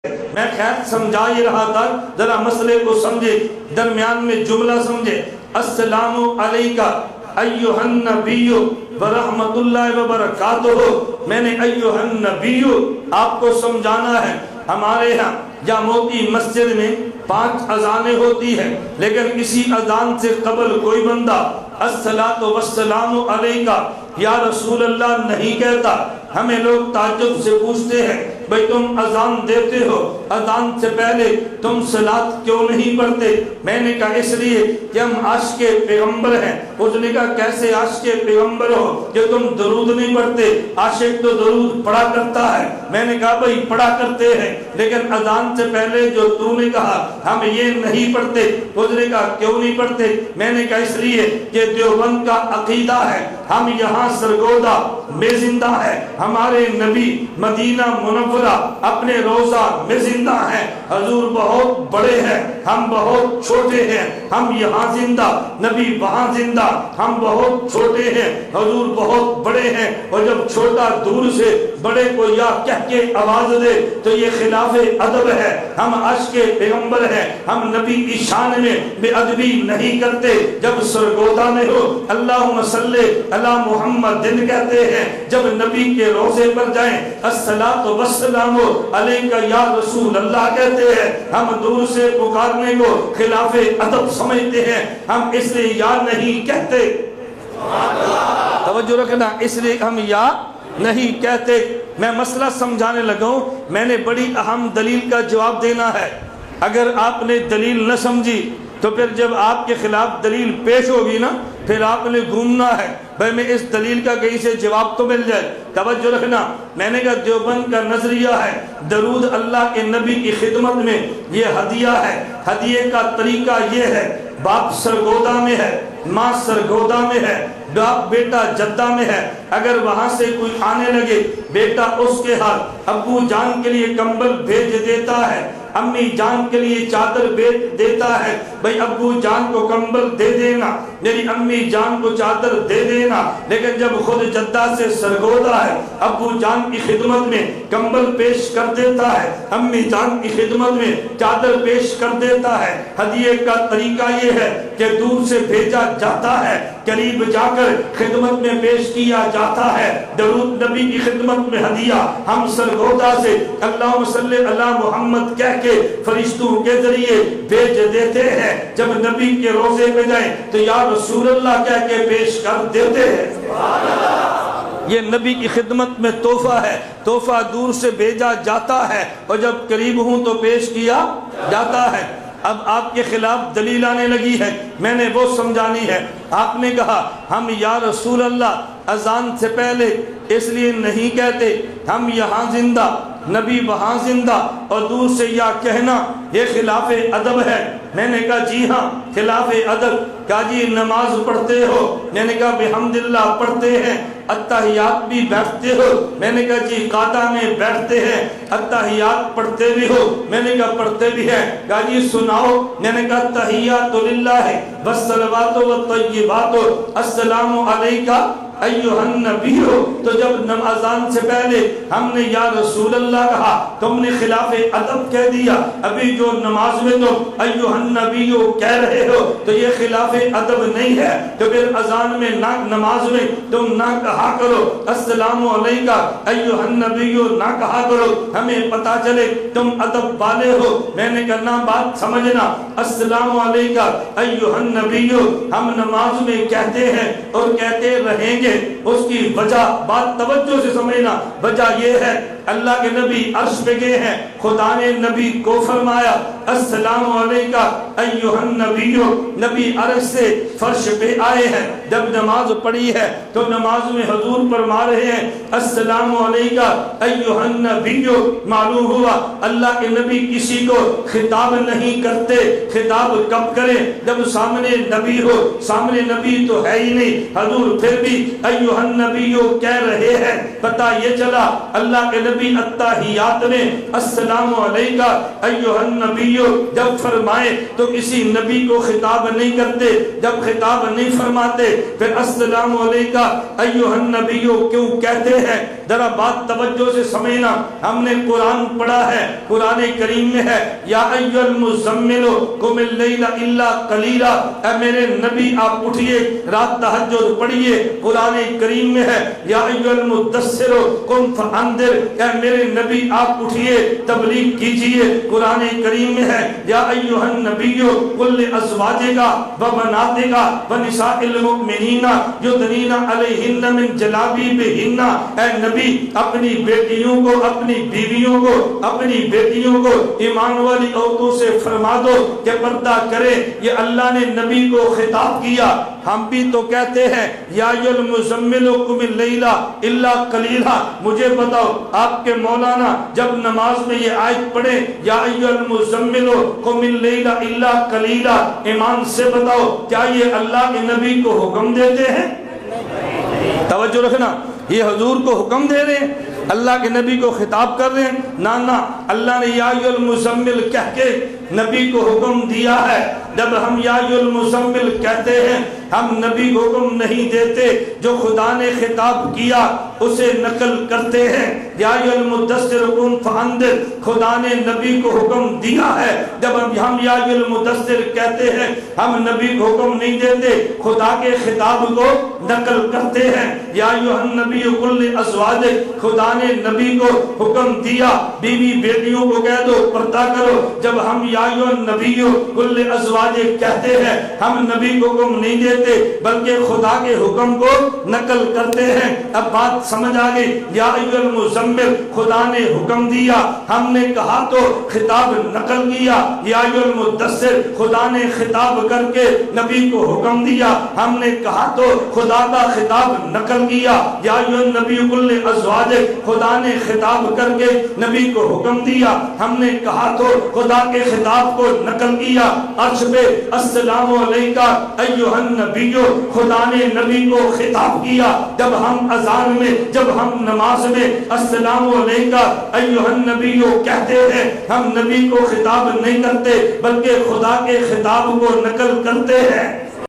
میں خیر سمجھا ہی رہا تھا، ذرا مسئلے کو سمجھے، درمیان میں جملہ سمجھے۔ السلام علیکہ ایھا النبی ورحمۃ اللہ وبرکاتہ۔ میں نے ایھا النبی آپ کو سمجھانا ہے۔ ہمارے ہاں یا موتی مسجد میں 5 اذانیں ہوتی ہیں، لیکن اسی اذان سے قبل کوئی بندہ الصلاۃ والسلام علیکہ یا رسول اللہ نہیں کہتا۔ ہمیں لوگ تعجب سے پوچھتے ہیں، بھئی تم اذان دیتے ہو، اذان سے پہلے تم صلاۃ کیوں نہیں پڑھتے؟ میں نے کہا اس لیے کہ ہم عاشق پیغمبر ہیں۔ اس نے کہا کیسے عاشق پیغمبر ہو کہ تم درود نہیں پڑھتے؟ عاشق تو درود پڑھا کرتا ہے۔ میں نے کہا بھئی پڑھا کرتے ہیں، لیکن اذان سے پہلے جو تو نے کہا ہم یہ نہیں پڑھتے۔ اس نے کہا کیوں نہیں پڑھتے؟ میں نے کہا اس لیے کہ دیوبند کا عقیدہ ہے ہم یہاں سرگودا میں زندہ ہے، ہمارے نبی مدینہ منورہ اپنے روضہ میں زندہ ہیں۔ حضور بہت بڑے ہیں، ہم بہت چھوٹے ہیں، ہم یہاں زندہ، نبی وہاں زندہ، ہم بہت چھوٹے ہیں، حضور بہت بڑے ہیں۔ اور جب چھوٹا دور سے بڑے کو یا کہہ کے آواز دے تو یہ خلاف ادب ہے۔ ہم عاشق پیغمبر ہیں، ہم نبی کی شان میں بے ادبی نہیں کرتے۔ جب سرگودا میں ہو اللہم صلی علی محمد دن کہتے ہیں، جب نبی کے روضے پر جائیں الصلاۃ والسلام علیکہ یا رسول اللہ کہتے ہیں، ہم دور سے پکارنے کو خلاف ادب سمجھتے ہیں، ہم اس لیے یا نہیں کہتے۔ توجہ رکھنا، اس لیے ہم یا نہیں کہتے۔ میں مسئلہ سمجھانے لگا ہوں، میں نے بڑی اہم دلیل کا جواب دینا ہے۔ اگر آپ نے دلیل نہ سمجھی تو پھر جب آپ کے خلاف دلیل پیش ہوگی نا، پھر آپ نے گھومنا ہے، بھئی میں اس دلیل کا کہیں سے جواب تو مل جائے۔ توجہ رکھنا، میں نے کہا دیوبند کا نظریہ ہے درود اللہ کے نبی کی خدمت میں یہ ہدیہ ہے۔ ہدیے کا طریقہ یہ ہے، باپ سرگودا میں ہے، ماں سرگودا میں ہے، باپ بیٹا جدہ میں ہے، اگر وہاں سے کوئی آنے لگے بیٹا اس کے ہاتھ ابو جان کے لیے کمبل بھیج دیتا ہے، امی جان کے لیے چادر بھیج دیتا ہے، بھئی ابو جان کو کمبل دے دینا، میری امی جان کو چادر دے دینا۔ لیکن جب خود جدہ سے سرگودا ہے، ابو جان کی خدمت میں کمبل پیش کر دیتا ہے، امی جان کی خدمت میں چادر پیش کر دیتا ہے۔ ہدیے کا طریقہ یہ ہے کہ دور سے بھیجا جاتا ہے، قریب جا کر خدمت میں پیش کیا جاتا ہے۔ درود نبی کی خدمت میں ہدیہ ہم سرگودا سے اللہم صلی علی محمد کہہ کے فرشتوں کے ذریعے بھیج دیتے ہیں۔ جب نبی کے روضے پہ جائیں تو یا رسول اللہ کہہ کے پیش کر دیتے ہیں۔ یہ نبی کی خدمت میں تحفہ ہے، تحفہ دور سے بھیجا جاتا ہے اور جب قریب ہوں تو پیش کیا جاتا ہے۔ اب آپ کے خلاف دلیل آنے لگی ہے، میں نے وہ سمجھانی ہے۔ آپ نے کہا ہم یا رسول اللہ اذان سے پہلے اس لیے نہیں کہتے، ہم یہاں زندہ نبی وہاں زندہ، اور دور سے یا کہنا یہ خلاف ادب ہے۔ میں نے کہا جی ہاں خلاف ادب۔ کہا جی نماز پڑھتے ہو؟ میں نے کہا بحمداللہ پڑھتے ہیں۔ التحیات بھی بیٹھتے ہو؟ میں نے کہا جی قاعدہ میں بیٹھتے ہیں۔ التحیات پڑھتے بھی ہو؟ میں نے کہا پڑھتے بھی ہیں۔ کہا جی سناؤ؟ میں نے کہا تحیات للہ والصلوات والطیبات السلام علیکہ ایھا النبی ہو۔ تو جب نمازان سے پہلے ہم نے یا رسول اللہ کہا تم نے خلاف ادب کہہ دیا، ابھی جو نماز میں تم ایھا النبی کہہ رہے ہو تو یہ خلاف ادب نہیں ہے، تو پھر اذان میں نہ نماز میں تم نہ کہا کرو السلام علیکہ ایھا النبی نہ کہا کرو، ہمیں پتا چلے تم ادب والے ہو۔ میں نے کہا بات سمجھنا، السلام علیکہ ایھا النبی ہم نماز میں کہتے ہیں اور کہتے رہیں گے۔ اس کی وجہ بات توجہ سے سمجھنا، وجہ یہ ہے اللہ کے نبی عرش پہ گئے ہیں، خدا نے نبی کو فرمایا السلام علیکہ ایھا النبی، نبی عرش سے فرش پہ آئے ہیں، جب نماز پڑھی ہے تو نماز میں حضور فرما رہے ہیں السلام علیکہ ایھا النبی۔ معلوم ہوا اللہ کے نبی کسی کو خطاب نہیں کرتے، خطاب کب کریں جب سامنے نبی ہو، سامنے نبی تو ہے ہی نہیں، حضور پھر بھی ایھا النبی کہہ رہے ہیں۔ پتہ یہ چلا اللہ کے نبی التحیات میں السلام علیکہ ایھا النبی جب فرمائے تو کسی نبی کو خطاب نہیں کرتے، جب خطاب نہیں فرماتے پھر السلام علیکہ ایھا النبی کیوں کہتے ہیں؟ ذرا بات توجہ سے سمجھنا، ہم نے قرآن پڑھا ہے، قرآن کریم میں ہے یا ایھا المزمل قم اللیل الا قلیلا، اے میرے نبی آپ اٹھئے رات تہجد پڑھیے۔ قرآن کریم میں ہے یا ایھا المدثر قم فانذر، اے میرے نبی آپ اٹھئے تبلیغ کیجئے۔ قرآن کریم میں ہے یا ایھا النبی قل لازواجک وبناتک ونساء المؤمنین یدنین علیہن من جلابیبہن، اے نبی اپنی بیٹیوں کو، اپنی بیویوں کو، اپنی بیٹیوں کو ایمان والی عورتوں سے فرما دو کہ پردہ کرے۔ یہ اللہ نے نبی کو خطاب کیا۔ ہم بھی تو کہتے ہیں یا ایھا المزمل قم اللیل الا قلیلا۔ مجھے بتاؤ آپ کے مولانا جب نماز میں یہ آیت پڑھے یا ایھا المزمل قم اللیل الا قلیلا، ایمان سے بتاؤ کیا یہ اللہ کے نبی کو حکم دیتے ہیں؟ توجہ رکھنا، یہ حضور کو حکم دے رہے ہیں، اللہ کے نبی کو خطاب کر رہے ہیں؟ نانا، اللہ نے یا ایھا المزمل کہہ کے نبی کو حکم دیا ہے۔ جب ہم یا ایھا المزمل کہتے ہیں، ہم نبی کو حکم نہیں دیتے، جو خدا نے خطاب کیا اسے نقل کرتے ہیں۔ یا ایھا المدثر قم فانذر، خدا نے نبی کو حکم دیا ہے۔ جب ہم یا ایھا المدثر کہتے ہیں، ہم نبی کو حکم نہیں دیتے، خدا کے خطاب کو نقل کرتے ہیں۔ یا ایھا النبی قل لازواجک، خدا نے نبی کو حکم دیا بیوی بیٹیوں کو کہہ دو پردہ کرو۔ جب ہم یا ایھا النبی قل لازواجک کہتے ہیں، ہم نبی کو حکم نہیں دیتے بلکہ خدا کے حکم کو نقل کرتے ہیں۔ اب بات سمجھ آ گئی، یا ایھا المزمل خدا نے حکم دیا، ہم نے کہا تو خطاب نقل کیا۔ یا ایھا المدثر خدا نے خطاب کر کے نبی کو حکم دیا، ہم نے کہا تو خدا کا خطاب نقل کیا۔ یا ایھا النبی قل لازواجک خدا نے خطاب کر کے نبی کو حکم دیا، ہم نے کہا تو خدا کے خطاب کو نقل کیا۔ عرش پہ السلام علیکہ ایھا النبی، خدا نے نبی کو خطاب کیا۔ جب ہم اذان میں، جب ہم نماز میں السلام علیکہ ایھا النبی کہتے ہیں، ہم نبی کو خطاب نہیں کرتے بلکہ خدا کے خطاب کو نقل کرتے ہیں۔